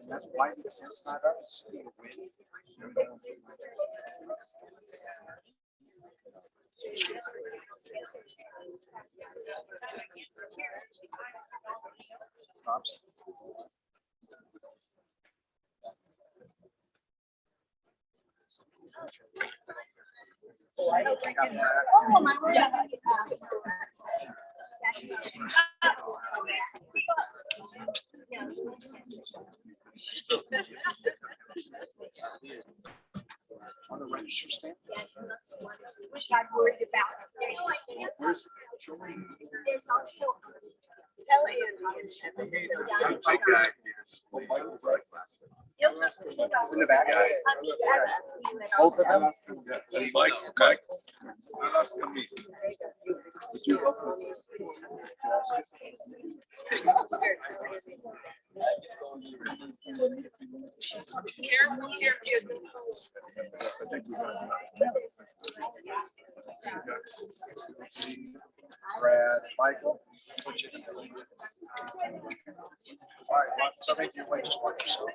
That's why it's not us. Stops. Oh, my word. On the register stamp? Which I'm worried about. There's also In the back. Both of them? Mike, okay. Careful here, Brad, Michael. All right, so make your way, just watch yourself.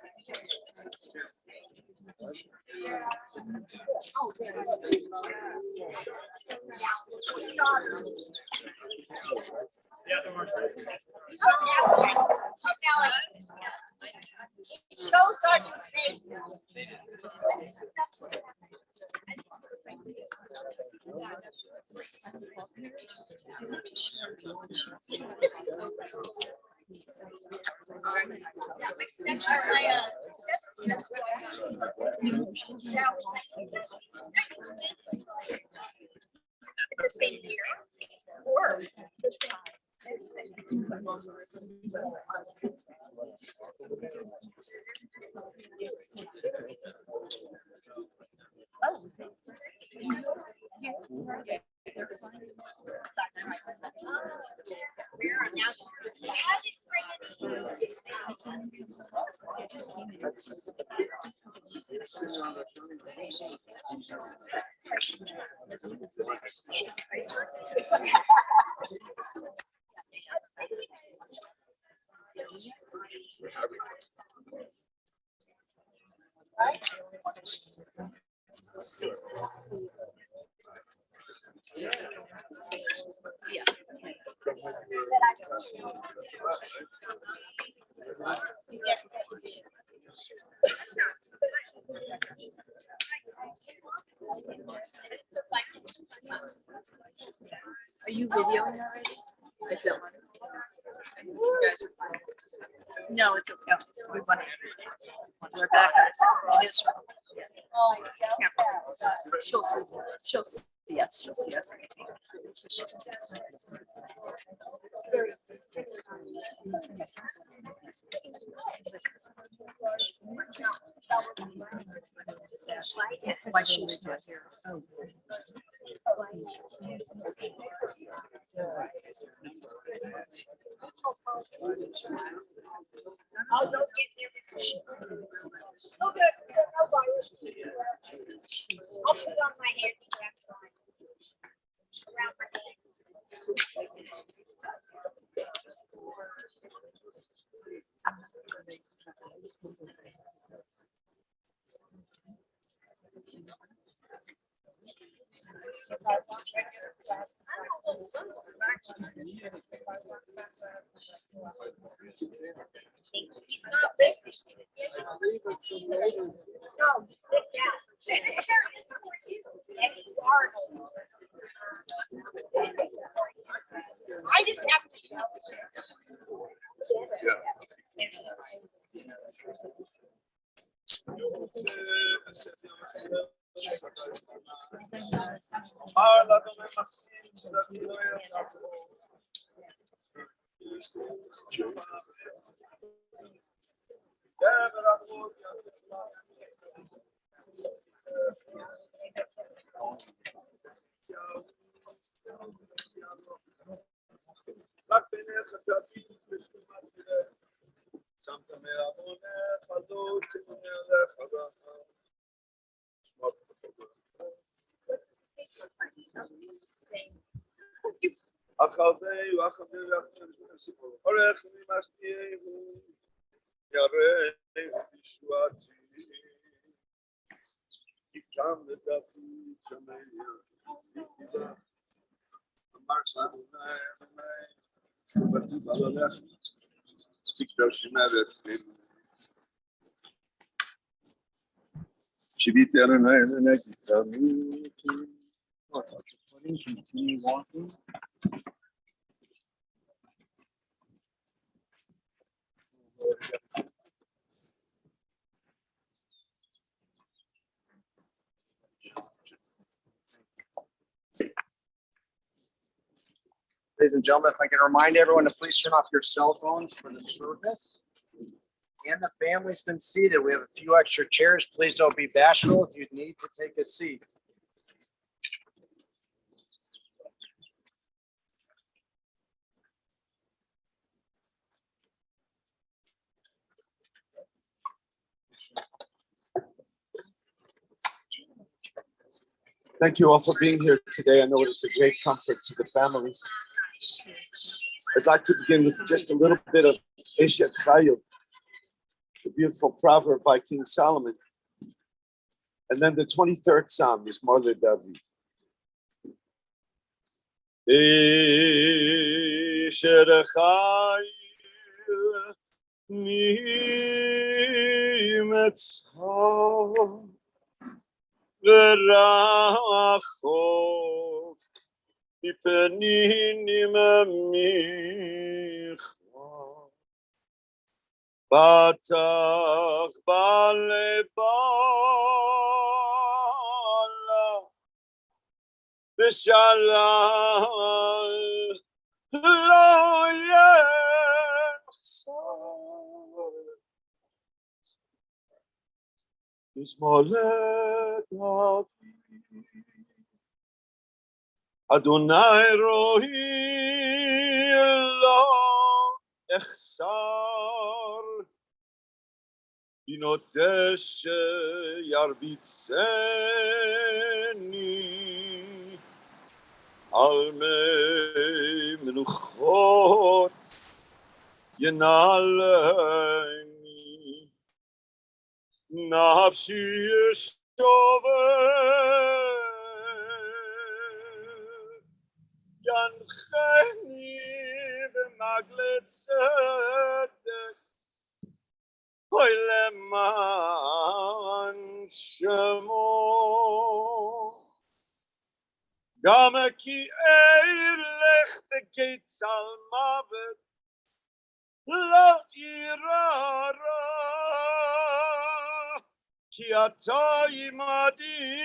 The same year or the same. Are you videoing already? I don't want to. You guys are fine. No, it's okay. We want to. Rebecca, it's his room. She'll see. She'll see us. She'll see us. Why she's still here? Oh. I'll go get there. Oh, good. No virus. I'll put on my hand. Around my head. He's not listening. No, look down. And you are. I just have to tell Continue walking. Ladies and gentlemen, if I can remind everyone to please turn off your cell phones for the service. And the family's been seated. We have a few extra chairs. Please don't be bashful if you need to take a seat. Thank you all for being here today. I know it is a great comfort to the family. I'd like to begin with just a little bit of Eshet Chayil, the beautiful proverb by King Solomon. And then the 23rd Psalm is Marle David. Eshet Chayil Nimetzah ורחוק מפנים ממך בטח בלבלה ושלל לא יחסר משמאל דוד אדוני רואי לא אחסר בנוטש ירביצני על מי מנוחות ינעלני נפשי ישתובב ינחני במגלי צדק אוי למען שמו גם כי אלך בקיצל מוות לא אירא רע כי אתה עמדי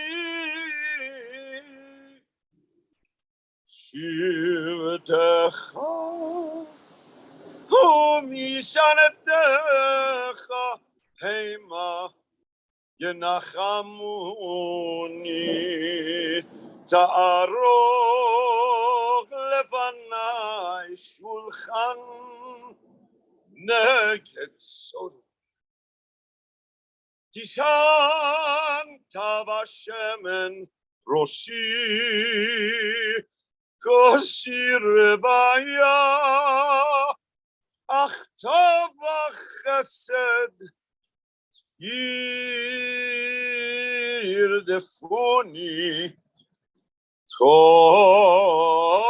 שבטך ומשענתך המה ינחמוני תערוך לפני שולחן נגד סוד תשענת בשמן ראשי כוסי רביה אך טוב החסד ירדפוני כל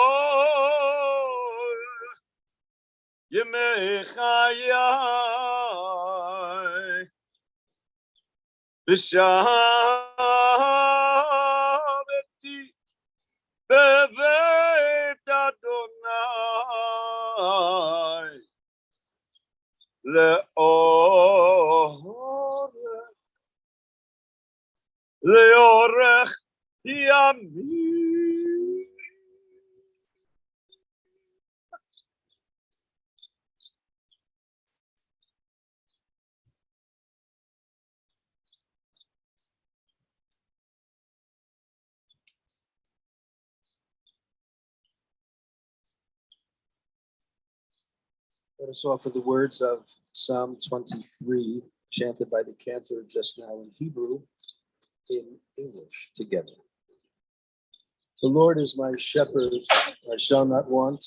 ימי חיי ושבתי בבית אדוני לאורך ימים. Let us offer the words of Psalm 23, chanted by the cantor just now in Hebrew, in English together. The Lord is my shepherd, I shall not want.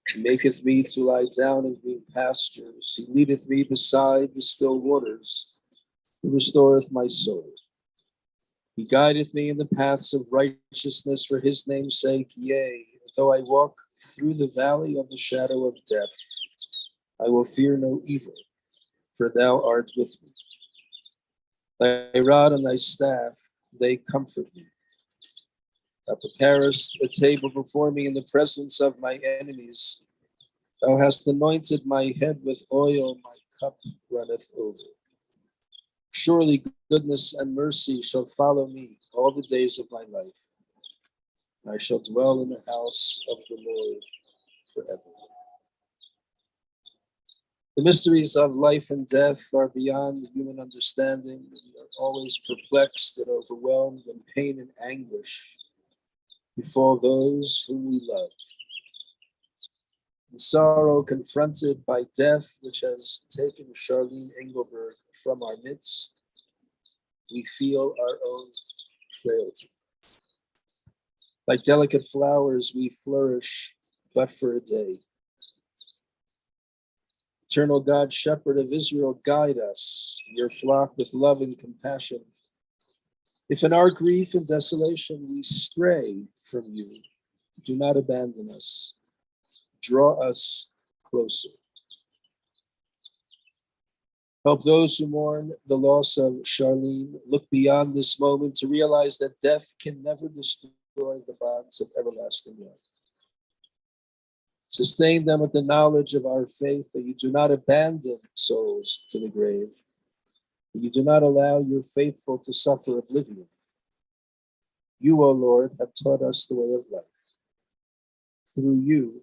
He maketh me to lie down in green pastures. He leadeth me beside the still waters. He restoreth my soul. He guideth me in the paths of righteousness for his name's sake. Yea, though I walk through the valley of the shadow of death, I will fear no evil, for thou art with me. Thy rod and thy staff, they comfort me. Thou preparest a table before me in the presence of my enemies. Thou hast anointed my head with oil, my cup runneth over. Surely goodness and mercy shall follow me all the days of my life. I shall dwell in the house of the Lord forever. The mysteries of life and death are beyond human understanding. We are always perplexed and overwhelmed, and pain and anguish befall those whom we love. In sorrow, confronted by death, which has taken Charlene Engleberg from our midst, we feel our own frailty. Like delicate flowers, we flourish but for a day. Eternal God, shepherd of Israel, guide us, your flock, with love and compassion. If in our grief and desolation we stray from you, do not abandon us. Draw us closer. Help those who mourn the loss of Charlene look beyond this moment to realize that death can never destroy the bonds of everlasting love. Sustain them with the knowledge of our faith that you do not abandon souls to the grave, that you do not allow your faithful to suffer oblivion. You, O Lord, have taught us the way of life. Through you,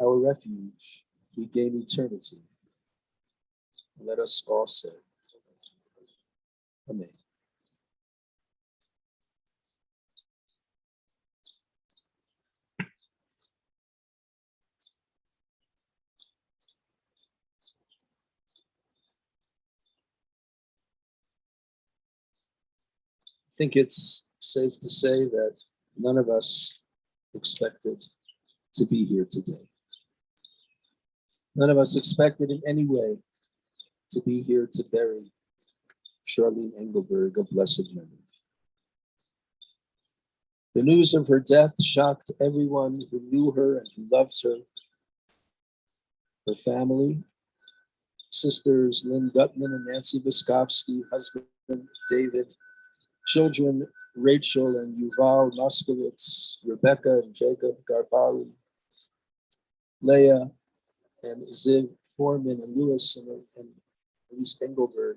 our refuge, we gain eternity. Let us all say, Amen. I think it's safe to say that none of us expected to be here today. None of us expected in any way to be here to bury Charlene Engleberg, of blessed memory. The news of her death shocked everyone who knew her and who loved her. Her family, sisters Lynn Gutman and Nancy Viskovsky, husband David, children Rachel and Yuval Moskowitz, Rebecca and Jacob Garbali, Leah and Ziv Foreman and Louis and Elise Engelberg,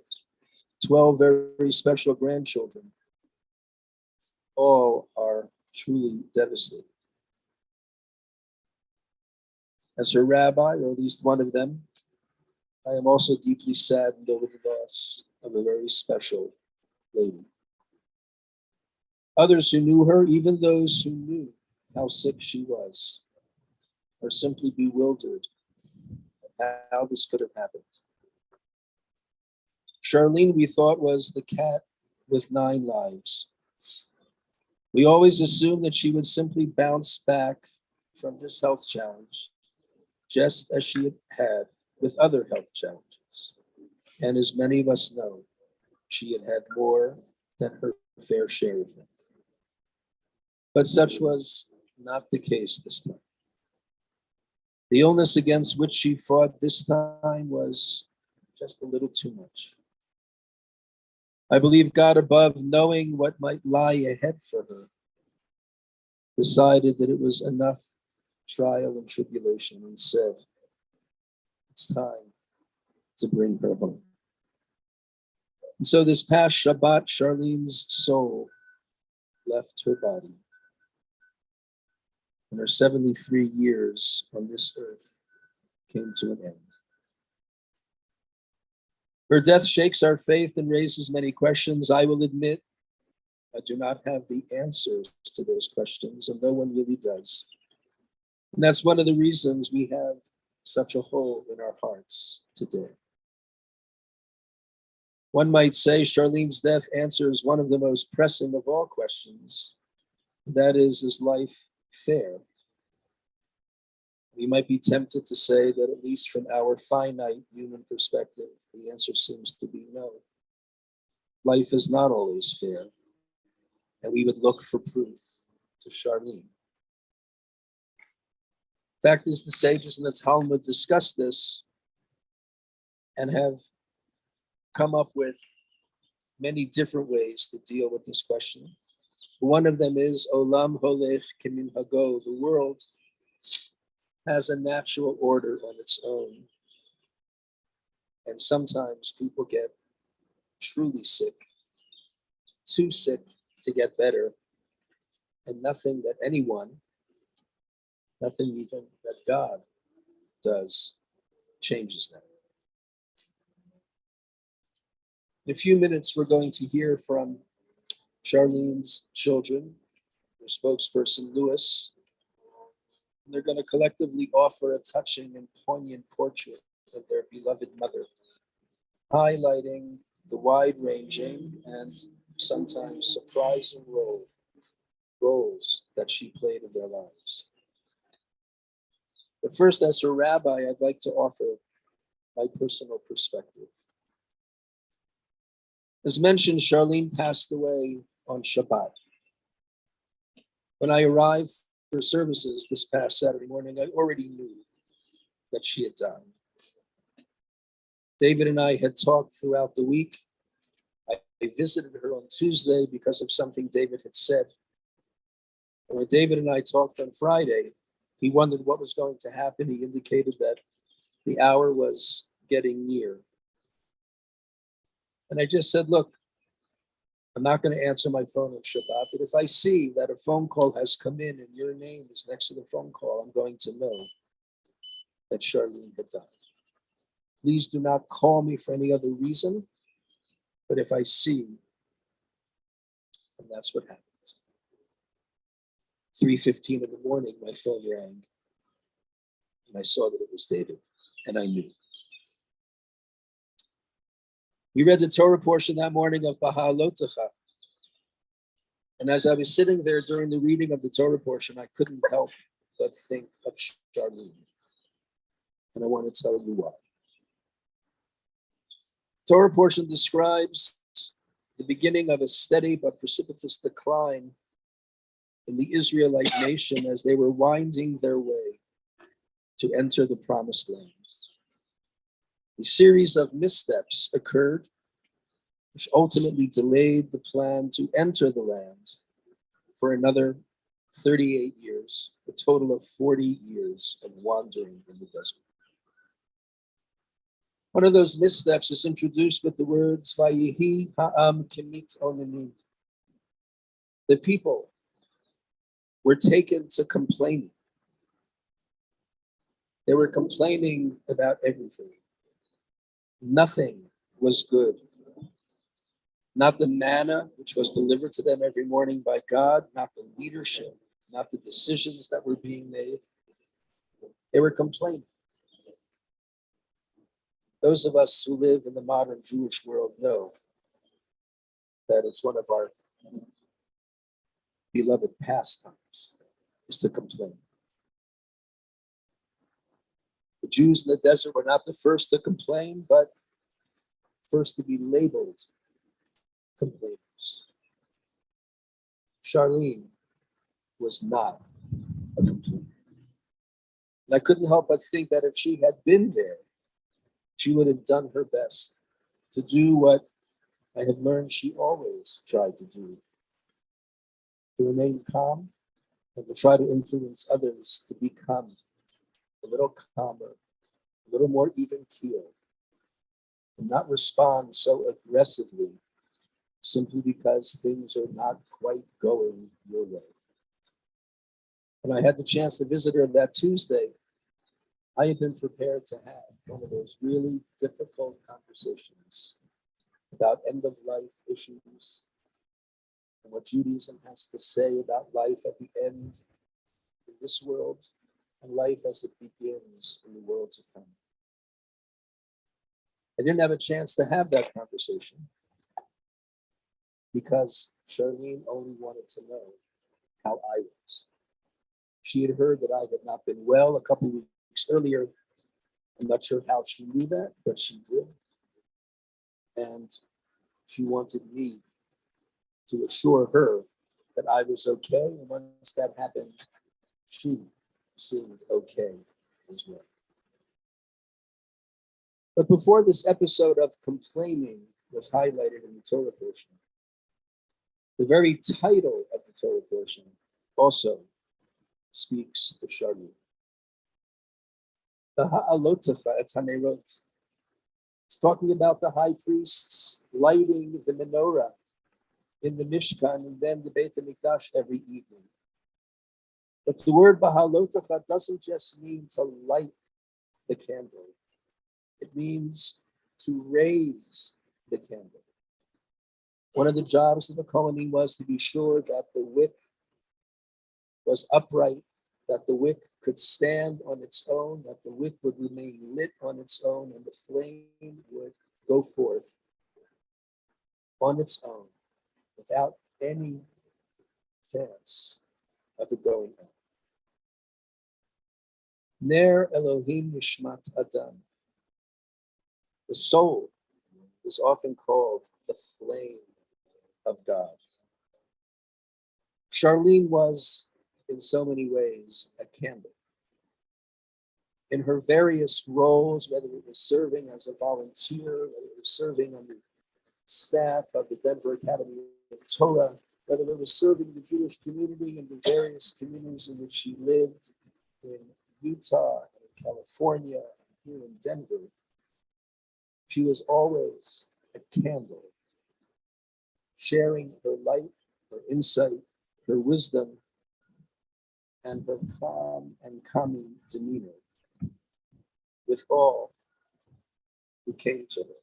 12 very special grandchildren. All are truly devastated. As her rabbi, or at least one of them, I am also deeply saddened over the loss of a very special lady. Others who knew her, even those who knew how sick she was, are simply bewildered at how this could have happened. Charlene, we thought, was the cat with 9 lives. We always assumed that she would simply bounce back from this health challenge, just as she had with other health challenges. And as many of us know, she had had more than her fair share of them. But such was not the case this time. The illness against which she fought this time was just a little too much. I believe God above, knowing what might lie ahead for her, decided that it was enough trial and tribulation and said, it's time to bring her home. And so this past Shabbat, Charlene's soul left her body. And her 73 years on this earth came to an end. Her death shakes our faith and raises many questions. I will admit, I do not have the answers to those questions, and no one really does. And that's one of the reasons we have such a hole in our hearts today. One might say Charlene's death answers one of the most pressing of all questions. That is life fair? We might be tempted to say that, at least from our finite human perspective, the answer seems to be no. Life is not always fair, and we would look for proof to Charlene. Fact is, the sages in the Talmud discuss this and have come up with many different ways to deal with this question. One of them is Olam Holech Keminhago. The world has a natural order on its own. And sometimes people get truly sick, too sick to get better. And nothing that anyone, nothing even that God does, changes that. In a few minutes, we're going to hear from Charlene's children, their spokesperson, Louis. And they're going to collectively offer a touching and poignant portrait of their beloved mother, highlighting the wide-ranging and sometimes surprising roles that she played in their lives. But first, as a rabbi, I'd like to offer my personal perspective. As mentioned, Charlene passed away on Shabbat. When I arrived for services this past Saturday morning, I already knew that she had died. David and I had talked throughout the week. I visited her on Tuesday because of something David had said. And when David and I talked on Friday, he wondered what was going to happen. He indicated that the hour was getting near. And I just said, look, I'm not going to answer my phone on Shabbat, but if I see that a phone call has come in and your name is next to the phone call, I'm going to know that Charlene had died. Please do not call me for any other reason, but if I see, and that's what happened. 3:15 in the morning, my phone rang, and I saw that it was David, and I knew. We read the Torah portion that morning of Baha'alotecha. And as I was sitting there during the reading of the Torah portion, I couldn't help but think of Charlene. And I want to tell you why. The Torah portion describes the beginning of a steady but precipitous decline in the Israelite nation as they were winding their way to enter the promised land. A series of missteps occurred, which ultimately delayed the plan to enter the land for another 38 years, a total of 40 years of wandering in the desert. One of those missteps is introduced with the words, Vayihi ha'am kimit onanim. The people were taken to complaining. They were complaining about everything. Nothing was good. Not the manna, which was delivered to them every morning by God, not the leadership, not the decisions that were being made. They were complaining. Those of us who live in the modern Jewish world know that it's one of our beloved pastimes, is to complain. The Jews in the desert were not the first to complain, but first to be labeled complainers. Charlene was not a complainer. And I couldn't help but think that if she had been there, she would have done her best to do what I have learned she always tried to do, to remain calm and to try to influence others to become a little calmer, a little more even keeled, and not respond so aggressively simply because things are not quite going your way. When I had the chance to visit her that Tuesday, I had been prepared to have one of those really difficult conversations about end-of-life issues and what Judaism has to say about life at the end in this world and life as it begins in the world to come. I didn't have a chance to have that conversation because Charlene only wanted to know how I was. She had heard that I had not been well a couple weeks earlier. I'm not sure how she knew that, but she did. And she wanted me to assure her that I was okay. And once that happened, she seemed okay as well. But before this episode of complaining was highlighted in the Torah portion, the very title of the Torah portion also speaks to Charlene. The Ha'alotecha et Hanerot. It's talking about the high priests lighting the menorah in the Mishkan and then the Beit HaMikdash every evening. But the word Bahalotecha doesn't just mean to light the candle. It means to raise the candle. One of the jobs of the Kohanim was to be sure that the wick was upright, that the wick could stand on its own, that the wick would remain lit on its own, and the flame would go forth on its own without any chance of it going out. Ner Elohim Nishmat Adam. The soul is often called the flame of God. Charlene was, in so many ways, a candle. In her various roles, whether it was serving as a volunteer, whether it was serving on the staff of the Denver Academy of Torah, whether it was serving the Jewish community and the various communities in which she lived in Utah, in California, and here in Denver, she was always a candle, sharing her light, her insight, her wisdom, and her calm and calming demeanor with all who came to her.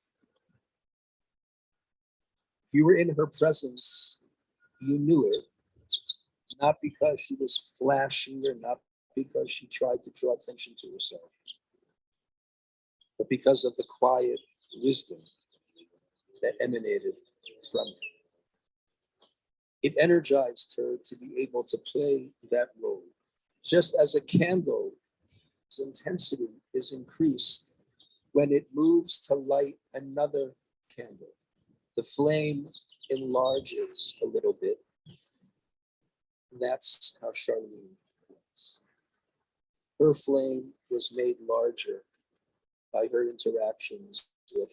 If you were in her presence, you knew it, not because she was flashy or not because she tried to draw attention to herself, but because of the quiet wisdom that emanated from her. It energized her to be able to play that role. Just as a candle's intensity is increased when it moves to light another candle. The flame enlarges a little bit. That's how Charlene was. Her flame was made larger by her interactions with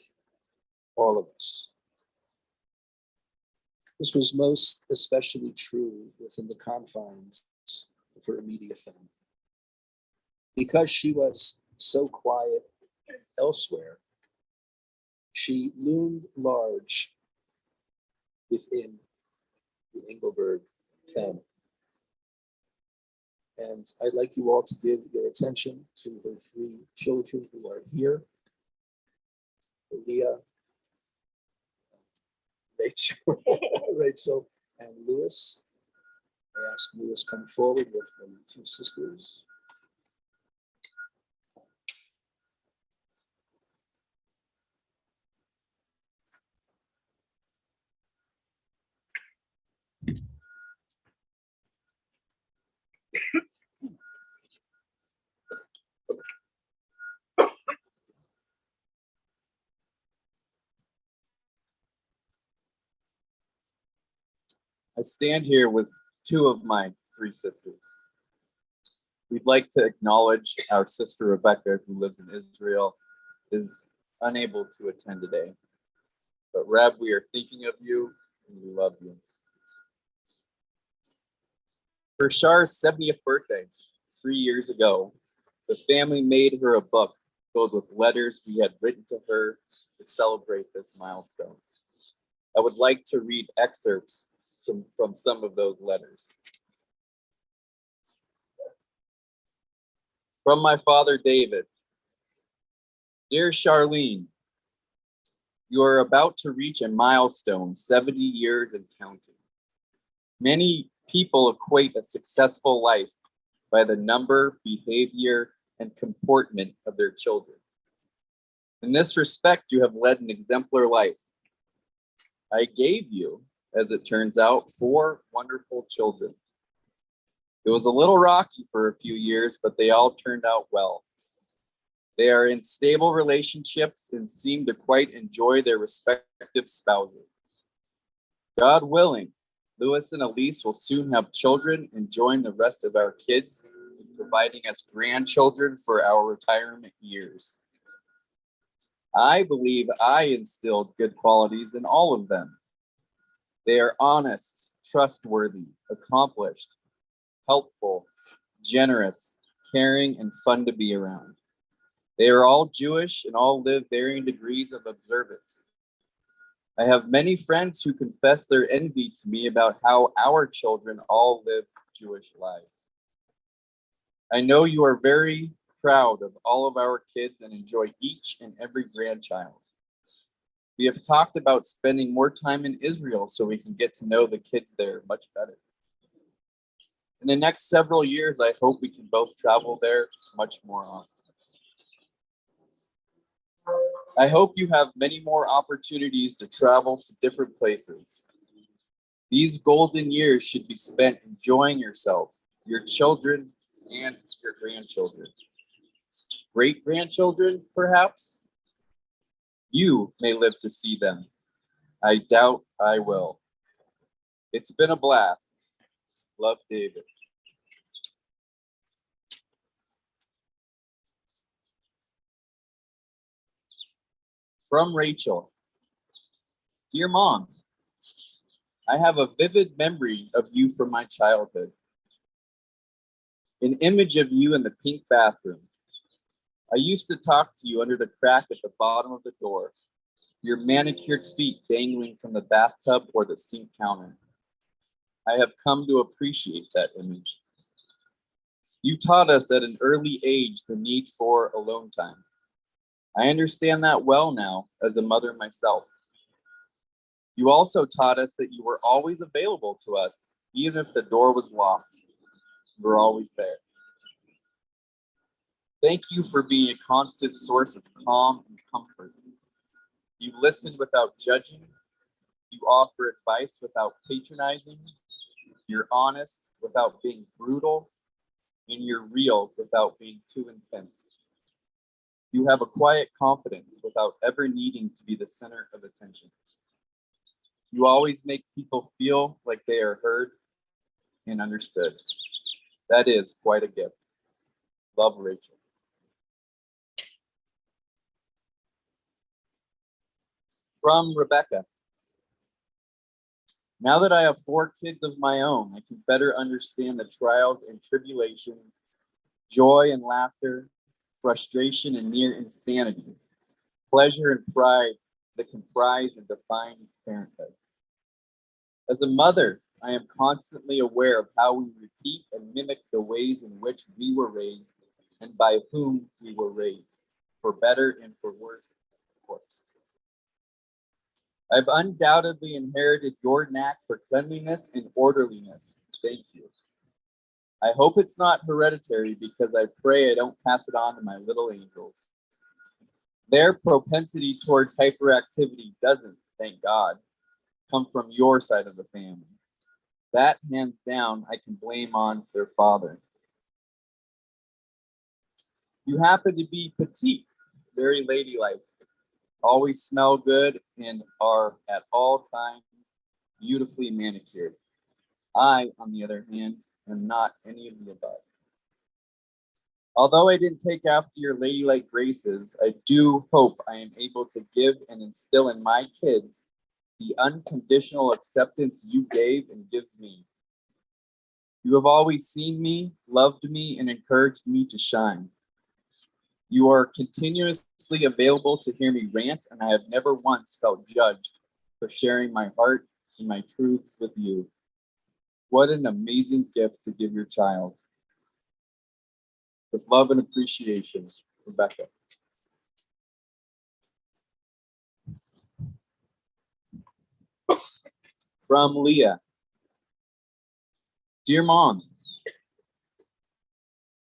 all of us. This was most especially true within the confines of her immediate family. Because she was so quiet elsewhere, she loomed large within the Engleberg family. And I'd like you all to give your attention to her three children who are here. Leah, Rachel, and Lewis. I ask Lewis come forward with the two sisters. I stand here with two of my three sisters. We'd like to acknowledge our sister Rebecca, who lives in Israel, is unable to attend today. But Reb, we are thinking of you and we love you. For Char's 70th birthday, 3 years ago, the family made her a book filled with letters we had written to her to celebrate this milestone. I would like to read excerpts from some of those letters. From my father, David. Dear Charlene, you are about to reach a milestone, 70 years and counting. Many people equate a successful life by the number, behavior, and comportment of their children. In this respect, you have led an exemplar life. I gave you, as it turns out, 4 wonderful children. It was a little rocky for a few years, but they all turned out well. They are in stable relationships and seem to quite enjoy their respective spouses. God willing, Louis and Elise will soon have children and join the rest of our kids in providing us grandchildren for our retirement years. I believe I instilled good qualities in all of them. They are honest, trustworthy, accomplished, helpful, generous, caring, and fun to be around. They are all Jewish and all live varying degrees of observance. I have many friends who confess their envy to me about how our children all live Jewish lives. I know you are very proud of all of our kids and enjoy each and every grandchild. We have talked about spending more time in Israel so we can get to know the kids there much better. In the next several years, I hope we can both travel there much more often. I hope you have many more opportunities to travel to different places. These golden years should be spent enjoying yourself, your children, and your grandchildren. Great-grandchildren, perhaps? You may live to see them. I doubt I will. It's been a blast. Love, David. From Rachel. Dear Mom, I have a vivid memory of you from my childhood. An image of you in the pink bathroom. I used to talk to you under the crack at the bottom of the door, your manicured feet dangling from the bathtub or the sink counter. I have come to appreciate that image. You taught us at an early age the need for alone time. I understand that well now as a mother myself. You also taught us that you were always available to us, even if the door was locked. You were always there. Thank you for being a constant source of calm and comfort. You listen without judging. You offer advice without patronizing. You're honest without being brutal. And you're real without being too intense. You have a quiet confidence without ever needing to be the center of attention. You always make people feel like they are heard and understood. That is quite a gift. Love, Rachel. From Rebecca. Now that I have 4 kids of my own, I can better understand the trials and tribulations, joy and laughter, frustration and near insanity, pleasure and pride that comprise and define parenthood. As a mother, I am constantly aware of how we repeat and mimic the ways in which we were raised and by whom we were raised, for better and for worse, of course. I've undoubtedly inherited your knack for cleanliness and orderliness. Thank you. I hope it's not hereditary because I pray I don't pass it on to my little angels. Their propensity towards hyperactivity doesn't, thank God, come from your side of the family. That, hands down, I can blame on their father. You happen to be petite, very ladylike, always smell good, and are at all times beautifully manicured. I, on the other hand, am not any of the above. Although I didn't take after your ladylike graces, I do hope I am able to give and instill in my kids the unconditional acceptance you gave and give me. You have always seen me, loved me, and encouraged me to shine. You are continuously available to hear me rant, and I have never once felt judged for sharing my heart and my truths with you. What an amazing gift to give your child. With love and appreciation, Rebecca. From Leah. Dear Mom,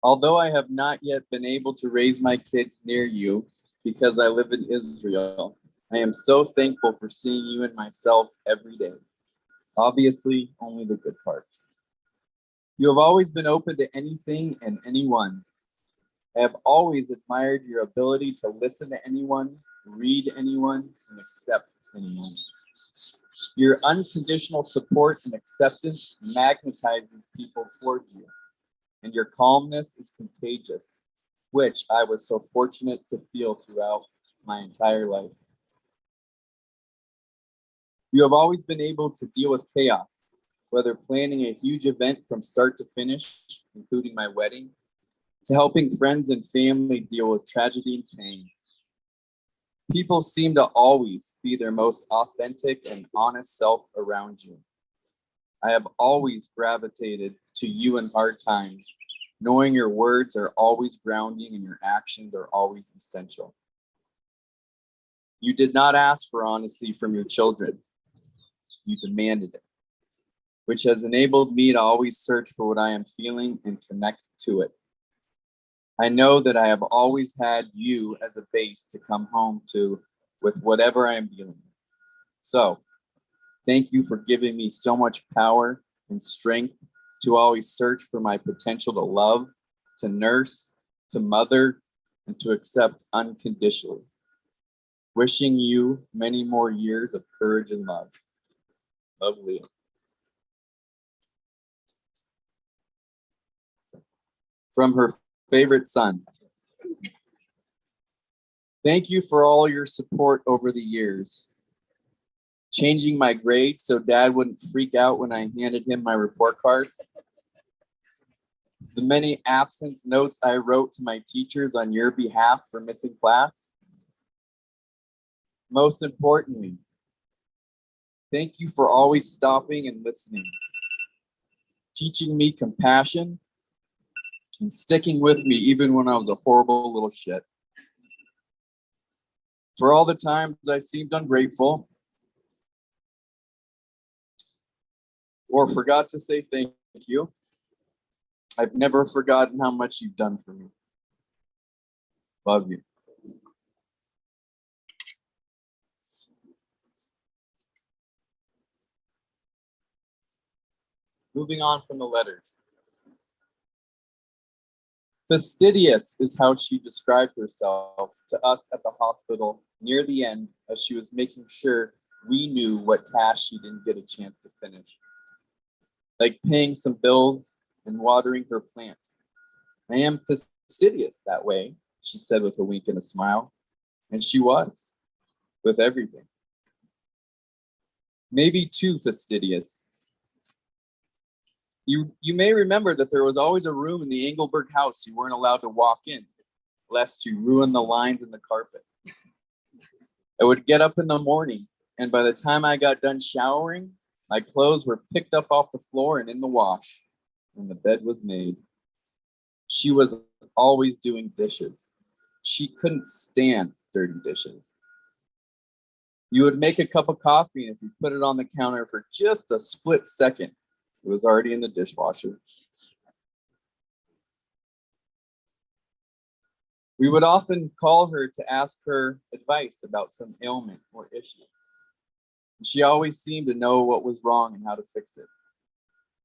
although I have not yet been able to raise my kids near you, because I live in Israel. I am so thankful for seeing you and myself every day. Obviously, only the good parts. You have always been open to anything and anyone. I have always admired your ability to listen to anyone, read anyone, and accept anyone. Your unconditional support and acceptance magnetizes people towards you, and your calmness is contagious, which I was so fortunate to feel throughout my entire life. You have always been able to deal with chaos, whether planning a huge event from start to finish, including my wedding, to helping friends and family deal with tragedy and pain. People seem to always be their most authentic and honest self around you. I have always gravitated to you in hard times, knowing your words are always grounding and your actions are always essential. You did not ask for honesty from your children. You demanded it, which has enabled me to always search for what I am feeling and connect to it. I know that I have always had you as a base to come home to with whatever I am dealing with. So, thank you for giving me so much power and strength to always search for my potential to love, to nurse, to mother, and to accept unconditionally. Wishing you many more years of courage and love. Love, Leah. From her favorite son. Thank you for all your support over the years. Changing my grades so Dad wouldn't freak out when I handed him my report card. The many absence notes I wrote to my teachers on your behalf for missing class. Most importantly, thank you for always stopping and listening, teaching me compassion, and sticking with me even when I was a horrible little shit. For all the times I seemed ungrateful or forgot to say thank you, I've never forgotten how much you've done for me. Love you. Moving on from the letters. Fastidious is how she described herself to us at the hospital near the end, as she was making sure we knew what tasks she didn't get a chance to finish, like paying some bills and watering her plants. I am fastidious that way, she said with a wink and a smile, and she was, with everything. Maybe too fastidious. You may remember that there was always a room in the Engleberg house you weren't allowed to walk in, lest you ruin the lines in the carpet. I would get up in the morning, and by the time I got done showering, my clothes were picked up off the floor and in the wash, and the bed was made. She was always doing dishes. She couldn't stand dirty dishes. You would make a cup of coffee, and if you put it on the counter for just a split second, it was already in the dishwasher. We would often call her to ask her advice about some ailment or issue. And she always seemed to know what was wrong and how to fix it.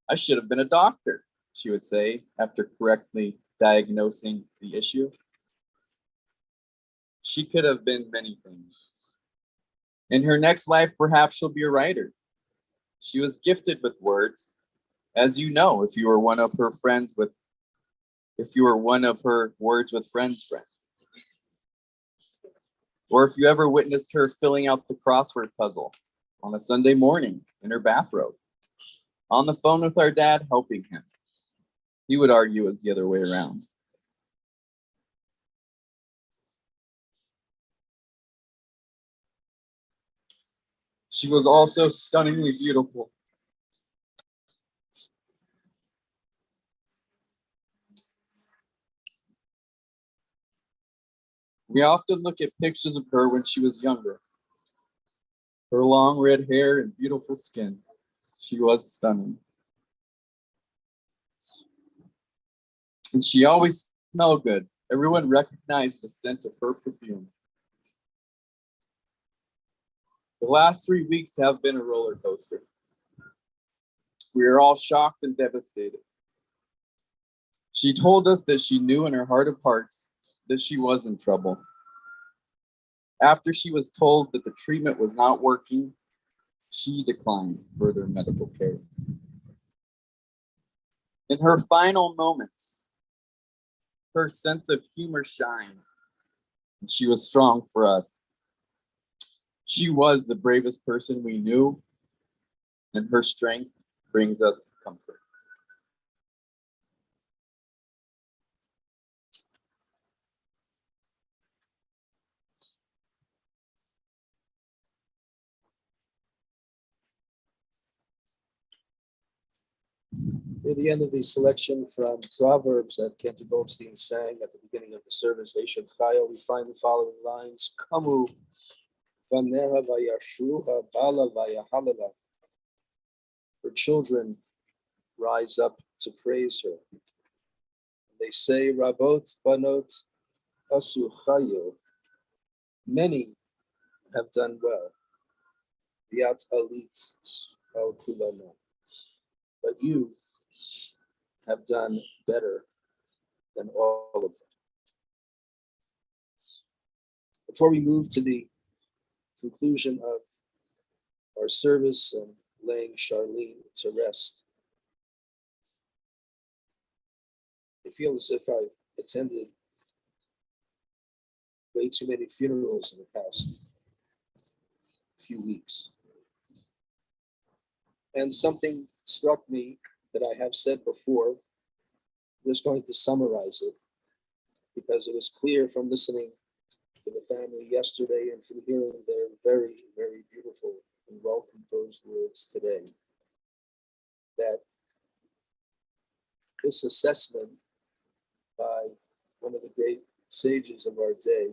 I should have been a doctor, she would say after correctly diagnosing the issue. She could have been many things. In her next life, perhaps she'll be a writer. She was gifted with words, as you know, if you were one of her words with friends, or if you ever witnessed her filling out the crossword puzzle on a Sunday morning in her bathrobe, on the phone with our dad helping him. He would argue it was the other way around. She was also stunningly beautiful. We often look at pictures of her when she was younger. Her long red hair and beautiful skin. She was stunning. And she always smelled good. Everyone recognized the scent of her perfume. The last 3 weeks have been a roller coaster. We are all shocked and devastated. She told us that she knew in her heart of hearts that she was in trouble. After she was told that the treatment was not working, she declined further medical care. In her final moments, her sense of humor shined, and she was strong for us. She was the bravest person we knew, and her strength brings us comfort. At the end of the selection from Proverbs that Cantor Goldstein sang at the beginning of the service, Eshet Chayil, we find the following lines: Kamu vaneha vayashruha bala vayahalala. Her children rise up to praise her. They say, Rabot banot asu chayil. Many have done well. Viat alit al kulana. But you have done better than all of them. Before we move to the conclusion of our service and laying Charlene to rest, I feel as if I've attended way too many funerals in the past few weeks. And something struck me that I have said before. I'm just going to summarize it because it was clear from listening to the family yesterday and from hearing their very, very beautiful and well-composed words today, that this assessment by one of the great sages of our day,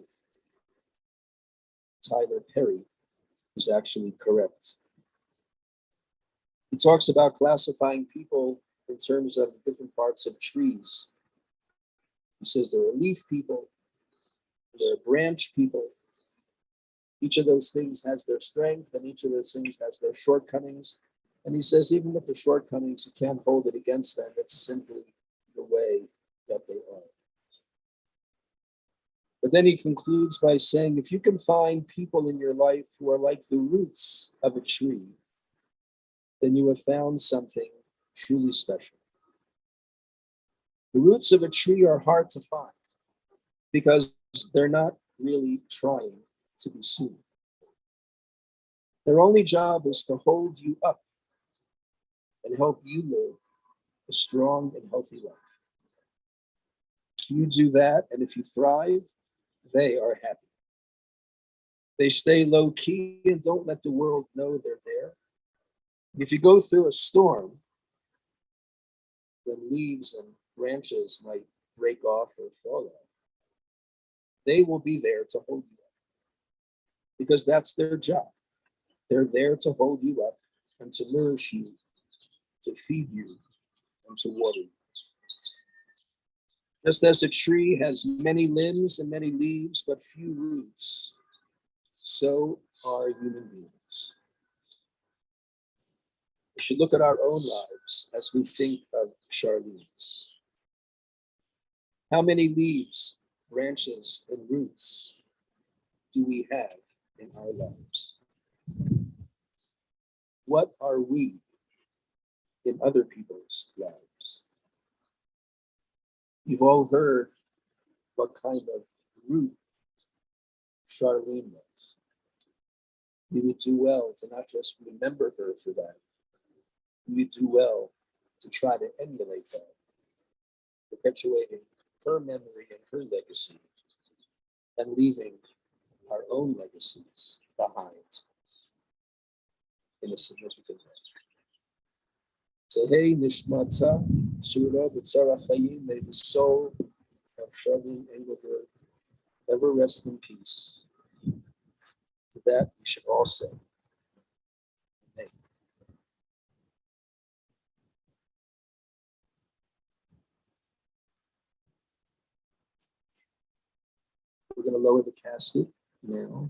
Tyler Perry, is actually correct. He talks about classifying people in terms of different parts of trees. He says there are leaf people, there are branch people. Each of those things has their strength, and each of those things has their shortcomings. And he says even with the shortcomings, you can't hold it against them. It's simply the way that they are. But then he concludes by saying, if you can find people in your life who are like the roots of a tree, then you have found something truly special. The roots of a tree are hard to find because they're not really trying to be seen. Their only job is to hold you up and help you live a strong and healthy life. If you do that, and if you thrive, they are happy. They stay low key and don't let the world know they're there. If you go through a storm, when leaves and branches might break off or fall off, they will be there to hold you up because that's their job. They're there to hold you up and to nourish you, to feed you, and to water you. Just as a tree has many limbs and many leaves, but few roots, so are human beings. We should look at our own lives as we think of Charlene's. How many leaves, branches, and roots do we have in our lives? What are we in other people's lives? You've all heard what kind of root Charlene was. You would do well to not just remember her for that. You would do well to try to emulate that, perpetuating her memory and her legacy, and leaving our own legacies behind in a significant way. Tehei nishmata tzura b'tzara chayim, may the soul of Charlene Engleberg ever rest in peace. To that we should all say, amen. We're going to lower the casket now.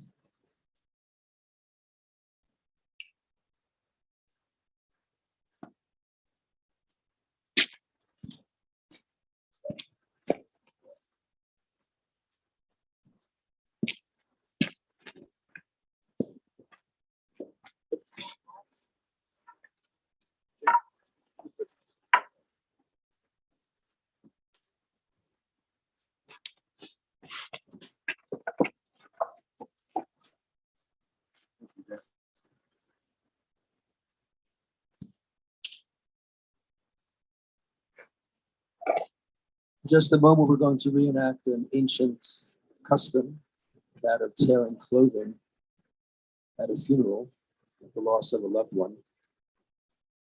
Just a moment, we're going to reenact an ancient custom, that of tearing clothing at a funeral, at the loss of a loved one.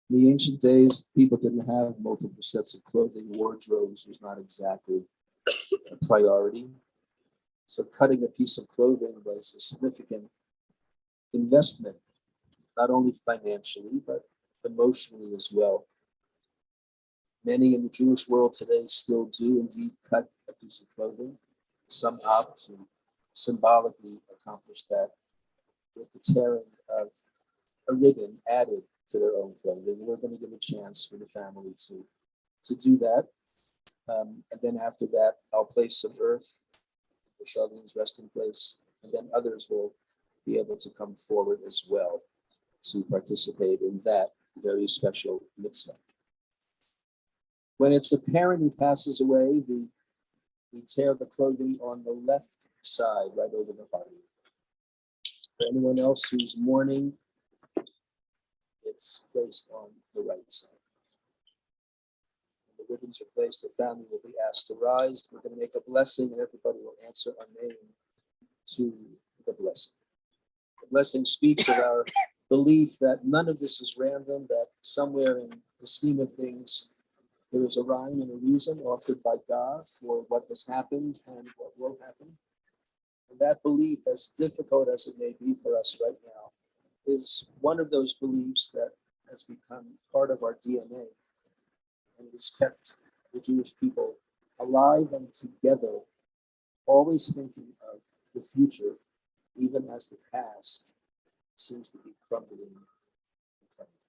In the ancient days, people didn't have multiple sets of clothing. Wardrobes was not exactly a priority. So cutting a piece of clothing was a significant investment, not only financially, but emotionally as well. Many in the Jewish world today still do indeed cut a piece of clothing. Some opt to symbolically accomplish that with the tearing of a ribbon added to their own clothing. We're going to give a chance for the family to do that. And then after that, I'll place some earth for Charlene's resting place, and then others will be able to come forward as well to participate in that very special mitzvah. When it's a parent who passes away, we tear the clothing on the left side, right over the body. For anyone else who's mourning, it's placed on the right side. When the ribbons are placed, the family will be asked to rise. We're going to make a blessing, and everybody will answer a name to the blessing. The blessing speaks of our belief that none of this is random, that somewhere in the scheme of things, there is a rhyme and a reason offered by God for what has happened and what will happen. And that belief, as difficult as it may be for us right now, is one of those beliefs that has become part of our DNA and has kept the Jewish people alive and together, always thinking of the future, even as the past seems to be crumbling in front of them.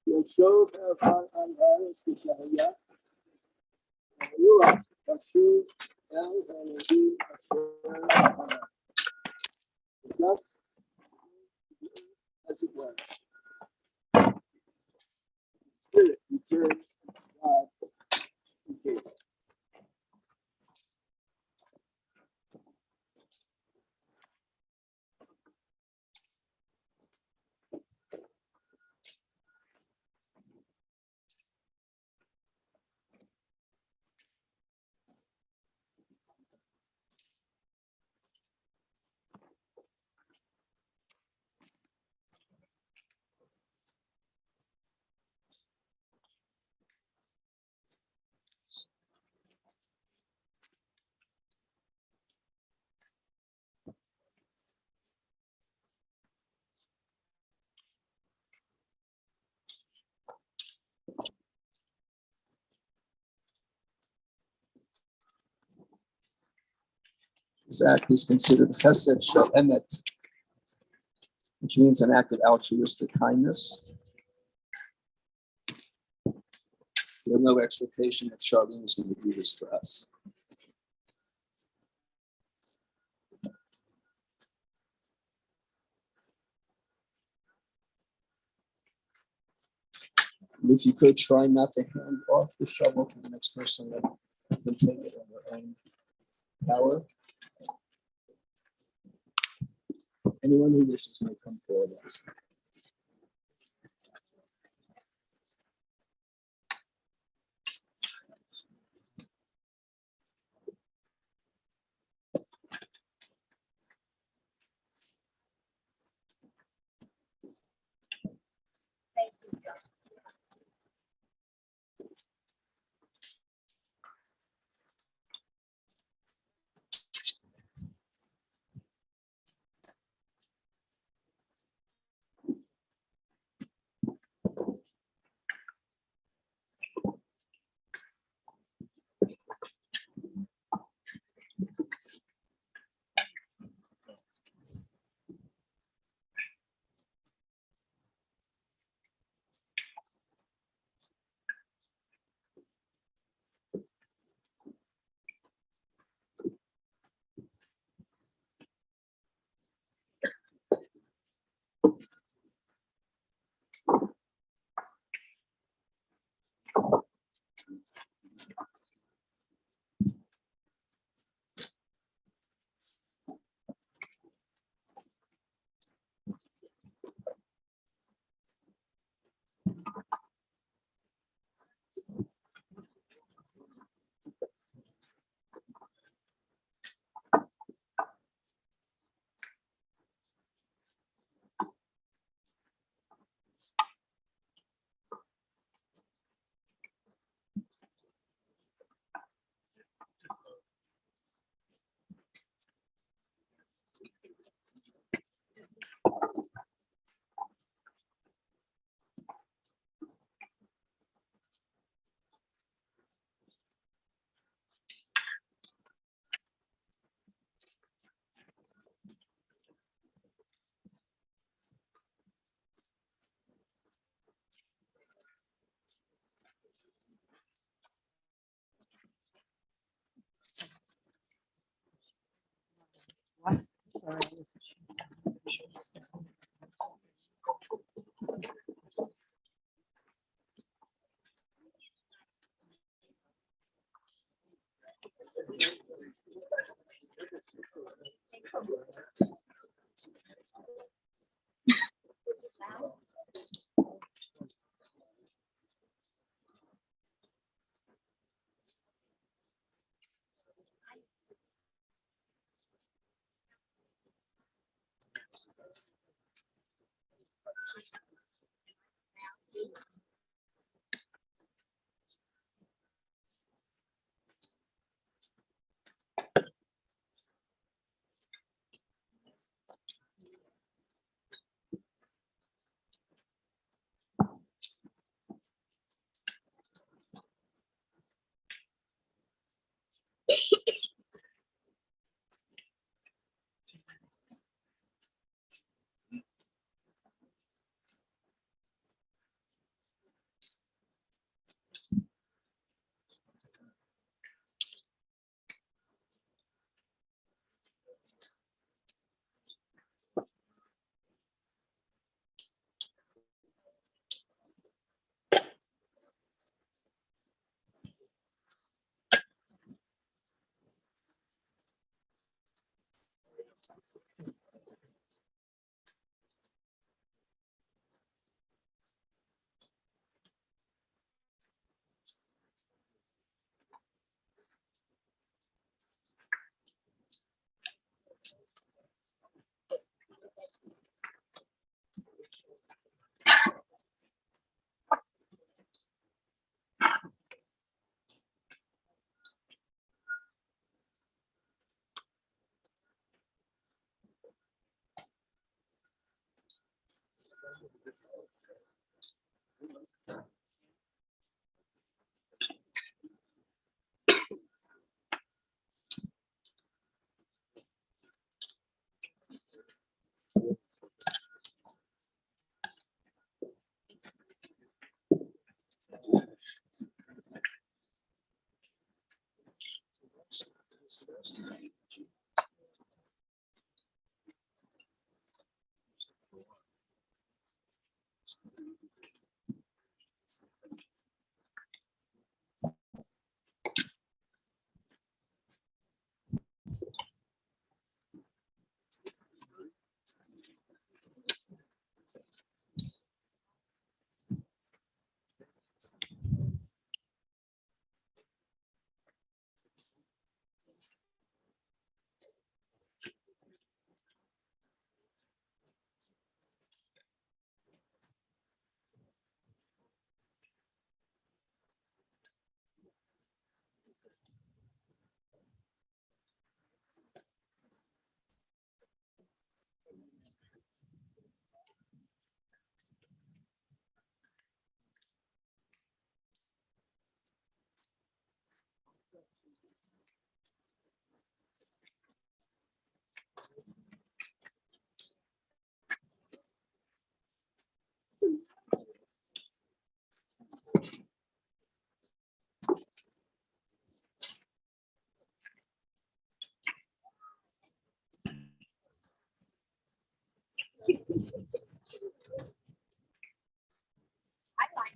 ישוב אחד על הארץ כשהיה, הרוח פשוט אל הלוי אשר thus as it was. Spirit returned God who gave it. This act is considered chesed shel emet, which means an act of altruistic kindness. We have no expectation that Charlene is going to do this for us. And if you could, try not to hand off the shovel to the next person, let them take it on their own power. Anyone who wishes may come forward. I like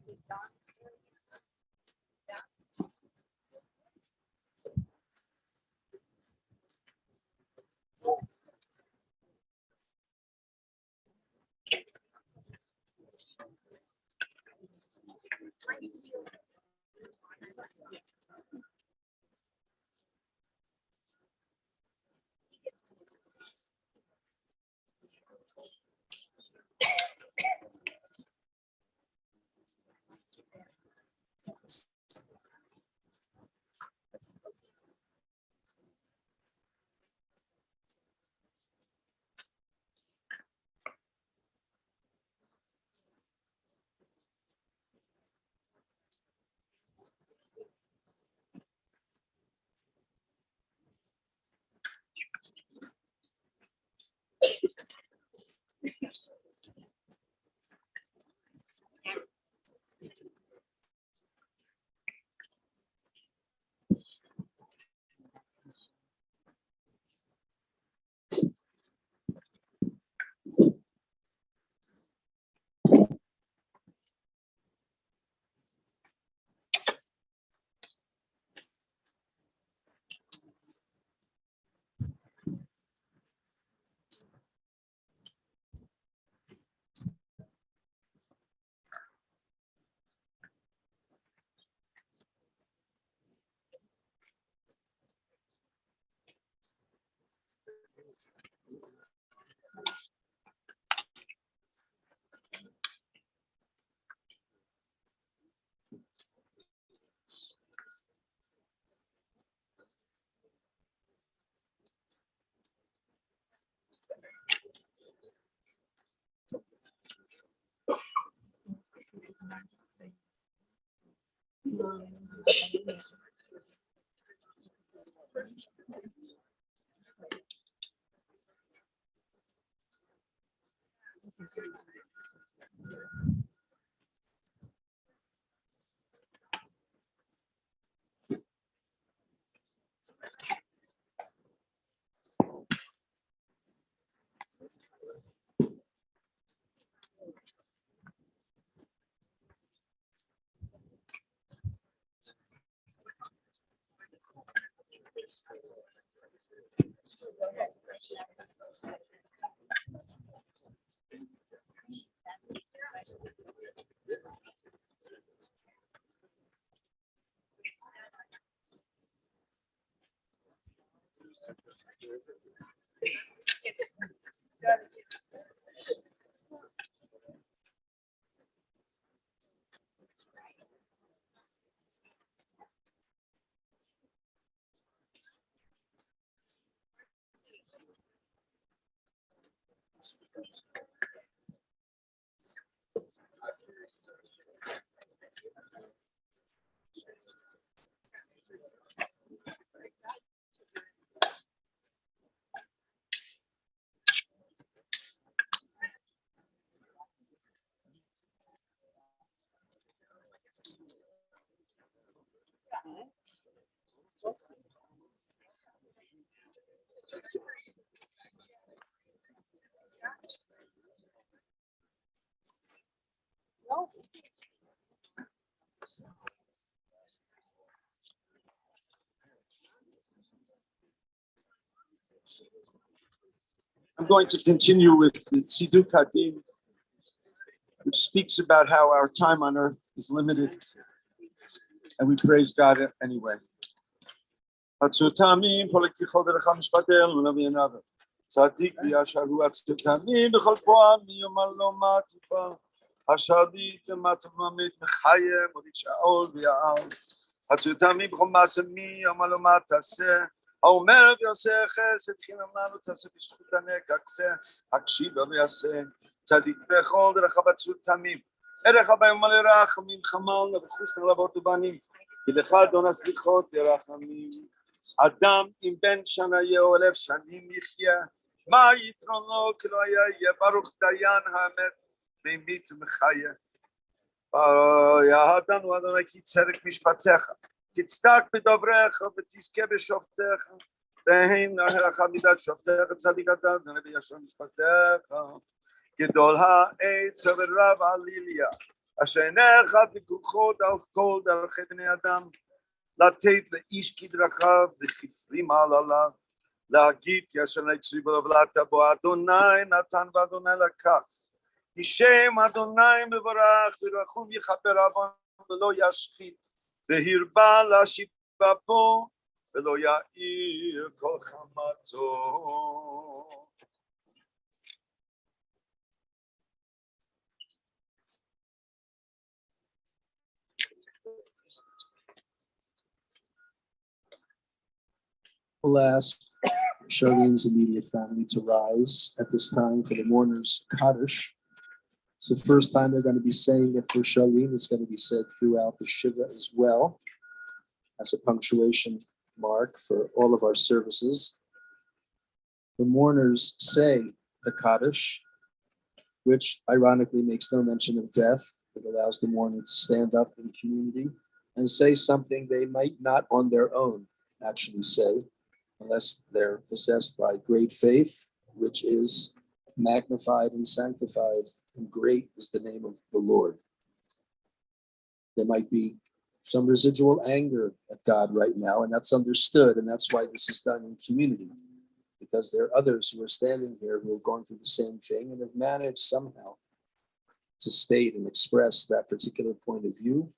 it, Don. I'm going to continue with the Siddur Kadim, which speaks about how our time on earth is limited, and we praise God anyway. Tzaddik v'yashar hu atzutami b'chol po'am miyomar lo ma tifa hashadit v'matzav mamet mechayem u'v'sha'ol v'ya'al atzutami b'chol ma'aseh miyomar lo ma taseh האומר ויעשה חסד חינם לנו תעשה בזכות הנקקסה הקשיבה ויעשה צדיק בכל דרכיו עצות תמים ערך הבאים מלא רחמים חמל וחוס נלבות ובנים כי לך אדון הסליחות ורחמים אדם אם בן שנה יהיה או 1000 שנים יחיה מה יתרונו כי לא יהיה ברוך דיין האמת ממית ומחיה יהדנו אדוני כי צדק משפטיך תצדק בדבריך ותזכה בשופטיך והן נהרך מידת שופטיך צדיק אתה אדוני בישר משפטיך גדול העץ ורב עליליה אשר עיניך פקוחות על כל דרכי בני אדם לתת לאיש כדרכיו וכפרים עליו להגיד כי אשר נצרי בו ולעת בו אדוני נתן ואדוני לקח כי שם אדוני מבורך ורחום יכפר עוון ולא ישחית והרבה להשיבה פה ולא יאיר כל חמתו. We'll ask Charlene's immediate family to rise at this time for the mourners' Kaddish. It's the first time they're going to be saying it for Charlene. It's going to be said throughout the Shiva as well as a punctuation mark for all of our services. The mourners say the Kaddish, which ironically makes no mention of death. It allows the mourner to stand up in community and say something they might not on their own actually say, unless they're possessed by great faith, which is magnified and sanctified, and great is the name of the Lord. There might be some residual anger at God right now, and that's understood, and that's why this is done in community, because there are others who are standing here who are going through the same thing and have managed somehow to state and express that particular point of view,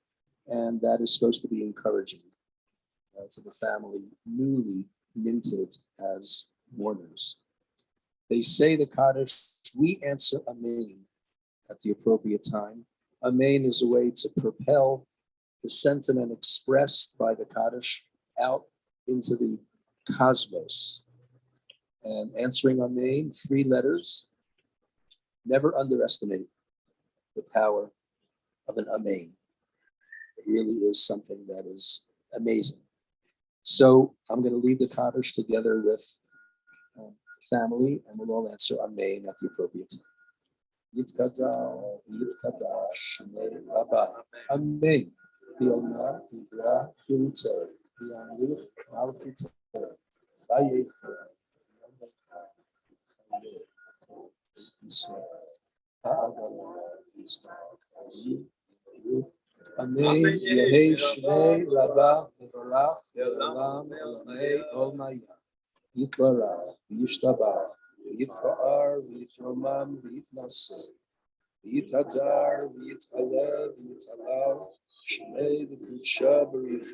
and that is supposed to be encouraging to the family newly minted as mourners. They say the Kaddish, we answer Amen at the appropriate time. Amen is a way to propel the sentiment expressed by the Kaddish out into the cosmos. And answering Amen, 3 letters. Never underestimate the power of an Amen. It really is something that is amazing. So I'm going to lead the Kaddish together with family, and we'll all answer Amen at the appropriate time. Yitkada, Yitkada, Shemei Rabbi. Amen. Biona, Tivra, Hirutzer, Bianruch, Malchitzer, Vayefer, Israel, Ha'agalah, Israel, Amen. Yehei Shmei Rabba, Yevalach, Yevalam, Elamei, Olmaya. Yitbarach, Yishtabach, Yitba'ar, Yitromam, Yitnaseh, Yitadzar, Yitzalev, Yitzalav, Shmei, the Kudsha, Barich,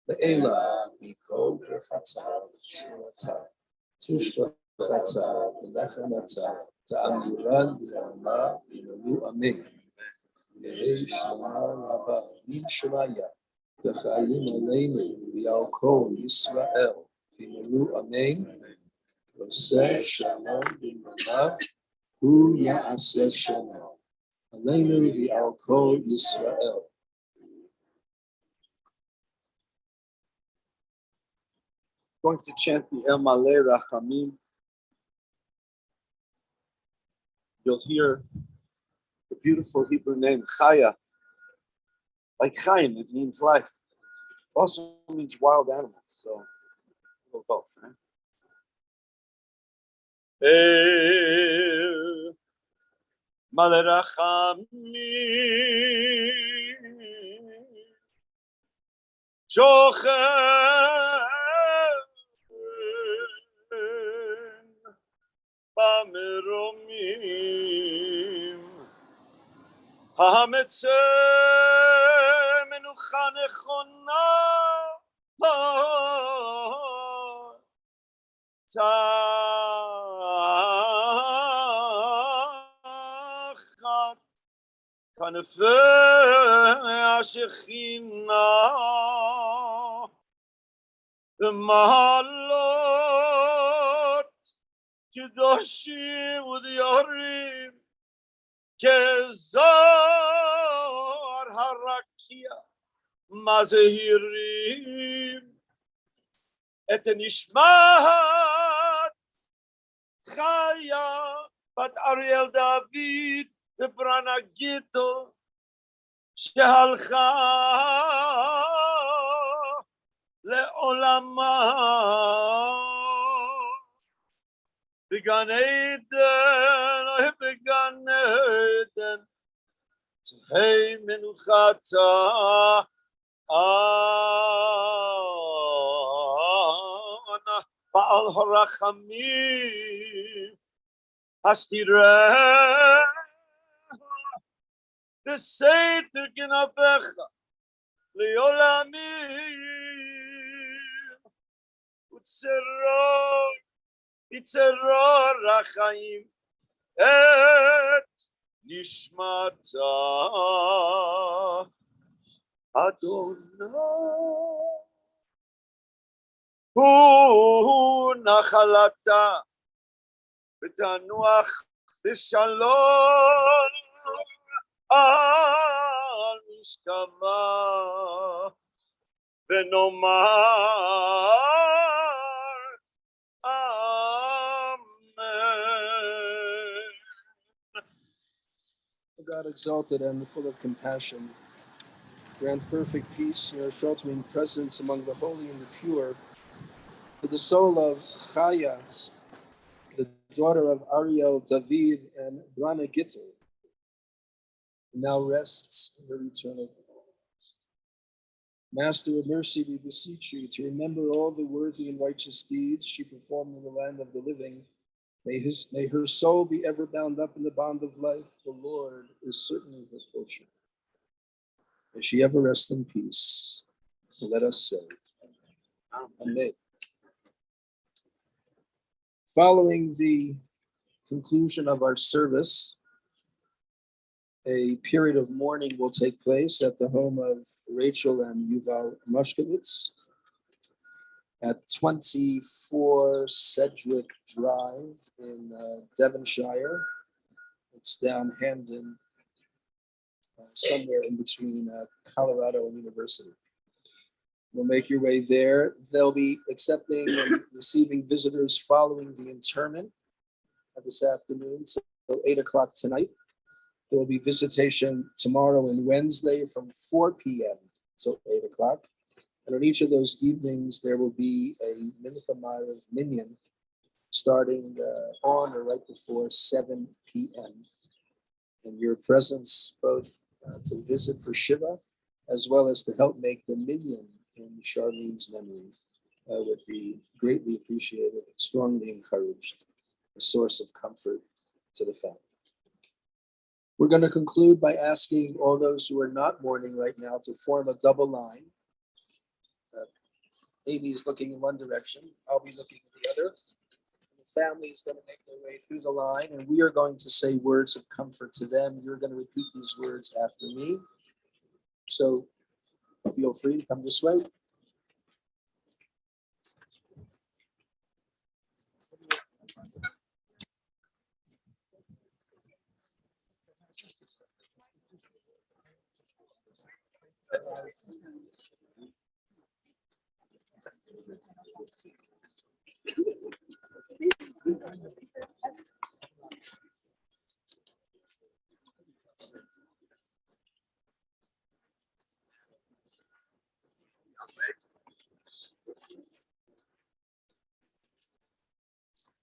the Ela, Mikol, Chatzah, Shmata, Tushta, the Lechamata, Ta'amiran, the Allah, the Nalu Amen. Yehei Shema Rabba, Yishmaya, the Chalim Aleinu, the Alkol, Yisrael. Amen. Yosef Shalom b'manav hu ya'aseh shalom. Aleinu v'al kol Yisrael. Going to chant the El Maleh Rachamim. You'll hear the beautiful Hebrew name Chaya. Like Chaim, it means life. Also means wild animals. So both, right? El Maleh Rachamim Shochen Bameromim Hametzeh Menucha Nechona Tachat Kanefei Ashechina V'malot Kedoshim U'Diyarim Kezar Harakia Mazehirim Et Nishmat Chaya Bat Ariel David V'Branagito Shehalcha Le'olama Began Eden Tehei Menuchata Ana Ba'al Harachamim Hastireh V'Seiter Ginavecha Le'olamim Utzeror Itzeror Rachaim Et Nishmata Adonai Hu Nachalata V'tanuach V'shalom Al Mishkama V'nomar Amen. God exalted and full of compassion, grant perfect peace in your sheltering presence among the holy and the pure. To the soul of Chaya, the daughter of Ariel, David, and Brana Gittel, now rests in her eternal. Master of mercy, we beseech you to remember all the worthy and righteous deeds she performed in the land of the living. May her soul be ever bound up in the bond of life. The Lord is certainly her portion. May she ever rest in peace. Let us say, Amen. Following the conclusion of our service, a period of mourning will take place at the home of Rachel and Yuval Moshkowitz at 24 Sedgwick Drive in Devonshire. It's down Hamden, somewhere in between Colorado and University. You'll make your way there. They'll be accepting and receiving visitors following the interment this afternoon, so 8 o'clock tonight. There will be visitation tomorrow and Wednesday from 4 p.m. till 8 o'clock. And on each of those evenings, there will be a Mincha Ma'ariv minyan starting on or right before 7 p.m. And your presence, both to visit for Shiva, as well as to help make the minyan in Charlene's memory, would be greatly appreciated and strongly encouraged, a source of comfort to the family. We're going to conclude by asking all those who are not mourning right now to form a double line. Amy is looking in one direction, I'll be looking in the other. The family is going to make their way through the line, and we are going to say words of comfort to them. You're going to repeat these words after me. So feel free to come this way.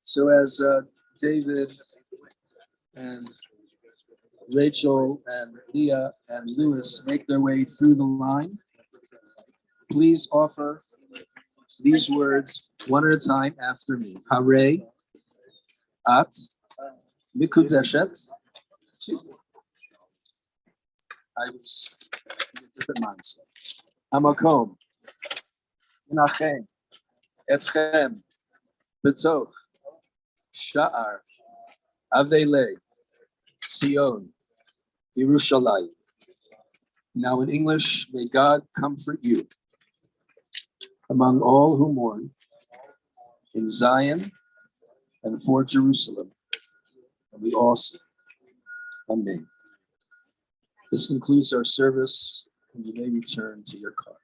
So as David and Rachel and Leah and Lewis make their way through the line, please offer these words one at a time after me. Hare, at, mikudeshet. I was in a different mindset. Hamakom, menachem, etchem, betoch, sha'ar, avele, Sion, Yerushalayim. Now in English, may God comfort you among all who mourn in Zion and for Jerusalem. And we all say, Amen. This concludes our service, and you may return to your car.